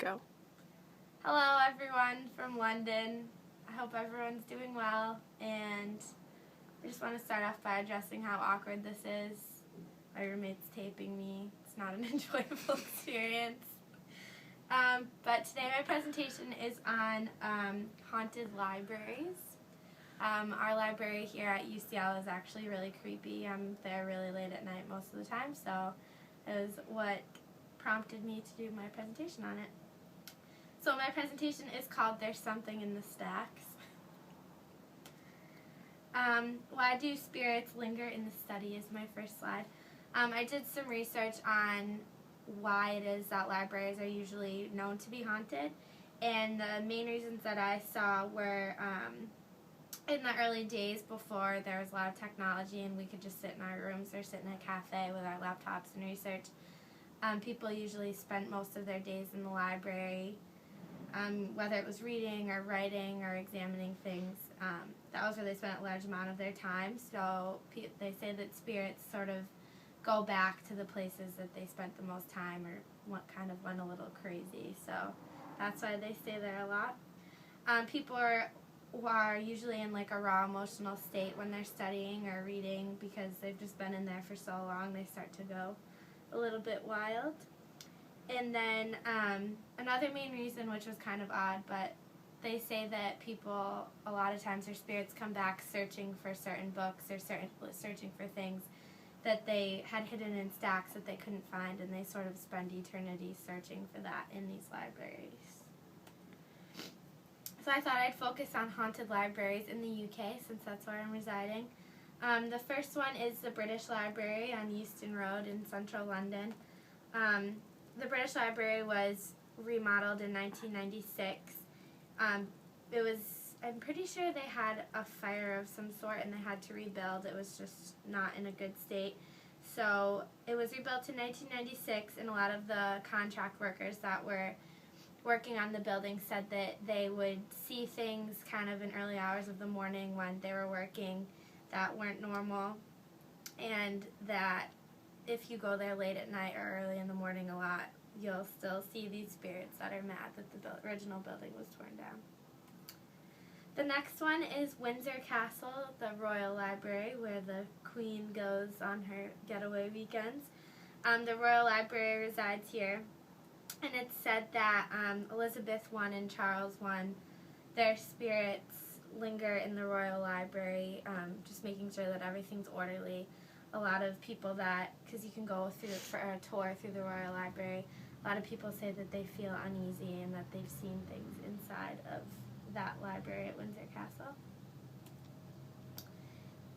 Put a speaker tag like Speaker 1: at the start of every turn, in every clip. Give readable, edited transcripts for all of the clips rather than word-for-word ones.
Speaker 1: Go.
Speaker 2: Hello everyone from London. I hope everyone's doing well, and I just want to start off by addressing how awkward this is. My roommate's taping me. It's not an enjoyable experience. But today my presentation is on haunted libraries. Our library here at UCL is actually really creepy. I'm there really late at night most of the time, so it was what prompted me to do my presentation on it. So my presentation is called There's Something in the Stacks. Why do spirits linger in the study is my first slide. I did some research on why it is that libraries are usually known to be haunted, and the main reasons that I saw were in the early days before there was a lot of technology and we could just sit in our rooms or sit in a cafe with our laptops and research. People usually spent most of their days in the library, whether it was reading or writing or examining things. That was where they spent a large amount of their time. So they say that spirits sort of go back to the places that they spent the most time or what kind of went a little crazy. So that's why they stay there a lot. People are usually in like a raw emotional state when they're studying or reading because they've just been in there for so long. They start to go a little bit wild. And then another main reason, which was kind of odd, but they say that people, a lot of times their spirits come back searching for certain books or searching for things that they had hidden in stacks that they couldn't find, and they sort of spend eternity searching for that in these libraries. So I thought I'd focus on haunted libraries in the UK since that's where I'm residing. The first one is the British Library on Euston Road in central London. The British Library was remodeled in 1996. I'm pretty sure they had a fire of some sort and they had to rebuild. It was just not in a good state. So it was rebuilt in 1996, and a lot of the contract workers that were working on the building said that they would see things kind of in early hours of the morning when they were working that weren't normal, and that if you go there late at night or early in the morning a lot, you'll still see these spirits that are mad that the original building was torn down. The next one is Windsor Castle, the Royal Library, where the Queen goes on her getaway weekends. The Royal Library resides here, and it's said that Elizabeth I and Charles I, their spirits linger in the Royal Library, just making sure that everything's orderly. A lot of people because you can go through for a tour through the Royal Library, a lot of people say that they feel uneasy and that they've seen things inside of that library at Windsor Castle.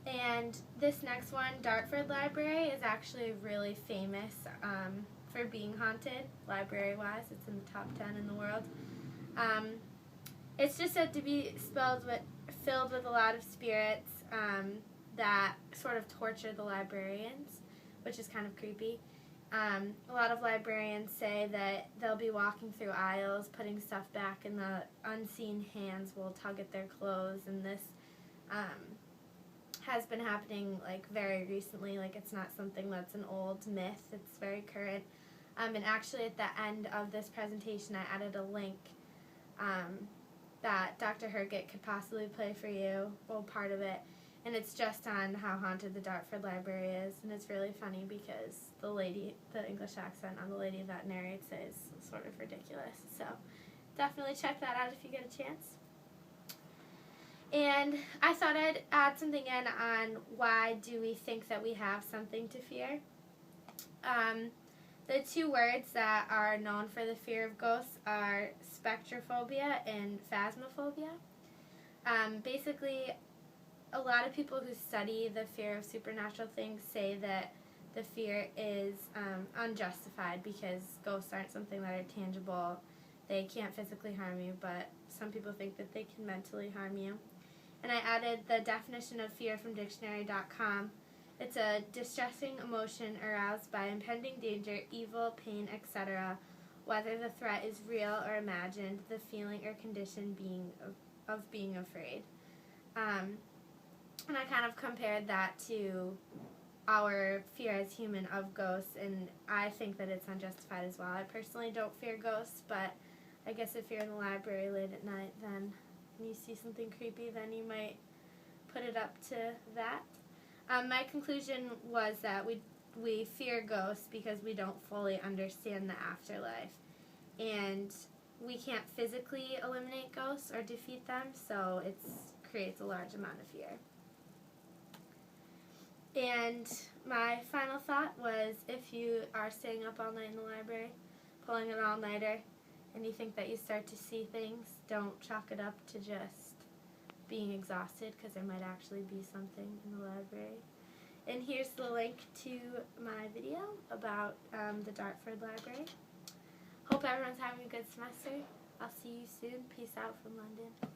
Speaker 2: And this next one, Dartford Library, is actually really famous for being haunted, library-wise. It's in the top 10 in the world. It's just said to be filled with a lot of spirits that sort of torture the librarians, which is kind of creepy. A lot of librarians say that they'll be walking through aisles, putting stuff back, and the unseen hands will tug at their clothes, and this has been happening like very recently. Like, it's not something that's an old myth, it's very current. And actually at the end of this presentation I added a link that Dr. Herget could possibly play for you, well, part of it, and it's just on how haunted the Dartford Library is, and it's really funny because the English accent on the lady that narrates it is sort of ridiculous. So definitely check that out if you get a chance. And I thought I'd add something in on why do we think that we have something to fear. The two words that are known for the fear of ghosts are spectrophobia and phasmophobia. Basically, a lot of people who study the fear of supernatural things say that the fear is unjustified because ghosts aren't something that are tangible. They can't physically harm you, but some people think that they can mentally harm you. And I added the definition of fear from dictionary.com. It's a distressing emotion aroused by impending danger, evil, pain, etc., whether the threat is real or imagined, the feeling or condition of being afraid. And I kind of compared that to our fear as human of ghosts, and I think that it's unjustified as well. I personally don't fear ghosts, but I guess if you're in the library late at night, then and you see something creepy, then you might put it up to that. My conclusion was that we fear ghosts because we don't fully understand the afterlife, and we can't physically eliminate ghosts or defeat them, so it creates a large amount of fear. And my final thought was, if you are staying up all night in the library, pulling an all-nighter, and you think that you start to see things, don't chalk it up to just being exhausted, because there might actually be something in the library. And here's the link to my video about the Dartford Library. Hope everyone's having a good semester. I'll see you soon. Peace out from London.